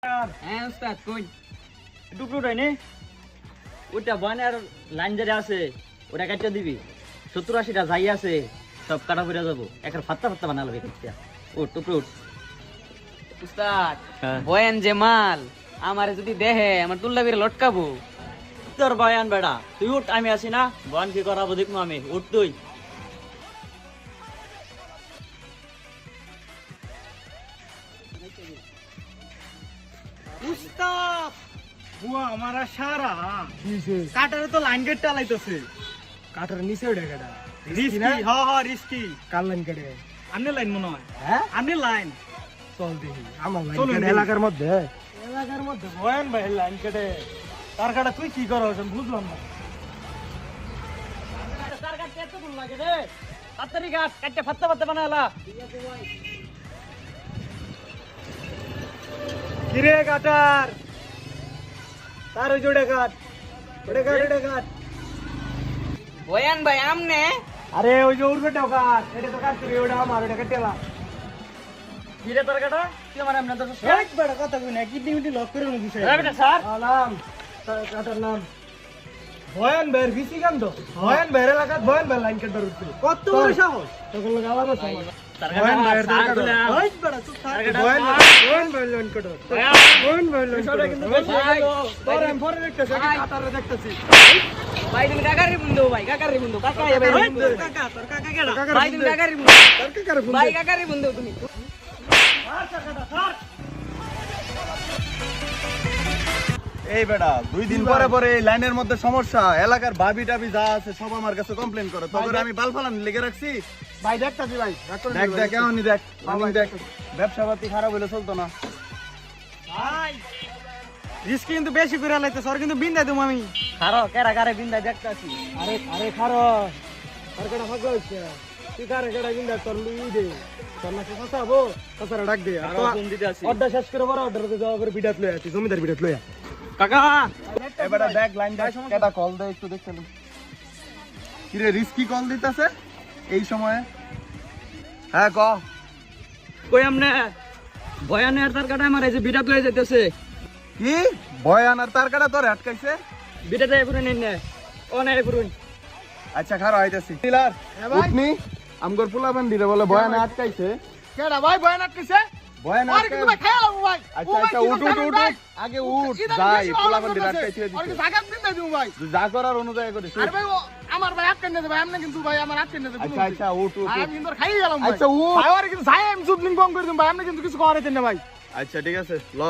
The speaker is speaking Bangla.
হ্যাঁ উস্তাদ কই টুকরো টাইনি ওটা বয়ানের লাইন যেটা আছে ওটা কাটতে দিবি 70-80টা যাই আছে সব কাটা পড়ে যাবো একের ফাত্তা ফাত্তা বানালো কাটতে উঠ টুকরো উঠ উস্তাদ হ্যাঁ। বয়ান যে মাল আমারে যদি দেহে আমার তুল্লা বেরে লটকাবো। তোর বয়ান বেড়া তুই উঠ আমি আছি না বয়ান কি করাবো দেখবো আমি উঠ তুই উস্তাদ বুয়া আমারা সারা কাটারে তো লাইন গেট চালাইতেছে কাটার নিচে ওটা কাটা রিস্কি হ্যাঁ রিস্কি কার লাইন কাটে আমনে লাইন মনে হয় হ্যাঁ আমনে লাইন চল দেখি আমার লাইন চলুন কাটে দেখি। এলাকার মধ্যে এলাকার মধ্যে বয়ান ভাই লাইন কেটে তার কাটা তুই কি করো বুঝলাম না তার কাটতে এত কোন লাগে রে তাড়াতাড়ি কাট কাটতে ফাত্তা ফাত্তা বানালা কিরে কাটার তার ওই জোড়ে কাট ওটা কাট ওটা কাট বয়ান ভাই আমনে আরে ওই যে উড়বেটাও কাট এটা তো কাট তুই ওটা আমার ওটা কেটেলা কিরে তোর কাটা তুই আমার এমন দশ এক বেটা কথা কই না কিডনি মিডনি লক করে নি বিষয় বেটা স্যার নাম কাটার নাম বয়ান ভাইয়ের ভিসি কান্দ বয়ান ভাইয়ের এলাকাত বয়ান ভাই লাইন কাটার উঠছে কত বড় সাহস তখন লোক আলাদা সাহস তার বয়ান ভাইয়ের কাটা দরকার স্যার ওই বেটা চুপ থাক কাটা বয়ান ভাই লাইন কাটার বয়ান ভাই লাইন বিষয়টা কিন্তু বেশি হয়ে কাটার গেল। তোর এম পরে দেখতেছি কাটারে দেখতেছি ভাই তুমি কাকারি বন্ধু ভাই কাকারি বন্ধু কাকা এ ভাই ওই বন্ধু। কাকা তোর কাকা কেডা ভাই তুমি কাকারি বন্ধু তোর কাকারে ফোন ভাই কাকারি বন্ধু তুমি এই বেটা 2 দিন পরে পরে এই লাইনের মধ্যে সমস্যা এলাকার ভাবি টাবি যা আছে সব আমার কাছে কমপ্লেইন করে তবে আমি বাল ফালান লিখে রাখছি ভাই দেখতাছি ভাই দেখ দেখ এমনই দেখ রানিং দেখ ব্যবসা পাতি খারাপ হলে চলতো না ভাই রিস্ক কিন্তু বেশি করে লাইতে সর কিন্তু বিন্দা দেবো আমি খারো কেরা কারে বিন্দা দেখতাছি আরে আরে খারো তোর কেডা ফাগল হইছে তুই কারে কেডা বিন্দা তোর লুই দে তোর না ফসাবো ফসারা ডাক দে আরো ফোন দিতে আসি অর্ডার শেষ করে বড় অর্ডার করে যাওয়া করে বিডাত লই আছি জমিদার বিডাত লই কাকা এই বেটা দেখ লাইন দেখ কেটা কল দে একটু দেখতে নে কি রে রিস্কি কল দিতাছে এই সময়ে হ্যাঁ ক কই আমনে বয়ানের তার কাটা আমার এই যে বিটা লয়ে যাইতেছে কি বয়ান আর তার কাটা তোর আটকাইছে বিটাতে পুরো নেন না ও নাই পুরো আচ্ছা খারাপ আইতাছি টিলার উঠনি আমগর পোলাবান দিরে বলে বয়ান আটকাইছে কেডা ভাই বয়ান আটকেছে বয়ান আরে কিন্তু ভাই খেয়াল ভাই আচ্ছা আচ্ছা উঠ উঠ উঠ উঠ। আগে উঠ যাই পোলাবান দিরে আটকাইছে আর কি জায়গা বিন্দা দিমু ভাই যা করার অনুযায়ী করিস আরে ভাই ও আমার ভাই আটকে নেছে ভাই আমনে কিন্তু ভাই আমার আটকে নেছে আচ্ছা আচ্ছা উঠ উঠ উঠ। আমি কিন্তু খাই গেলাম ভাই আচ্ছা উঠ ভাই আর কিন্তু যাই আমি জুবলিং কম করে দিম ভাই আমনে কিন্তু কিছু করাইতেন না ভাই আচ্ছা ঠিক আছে ল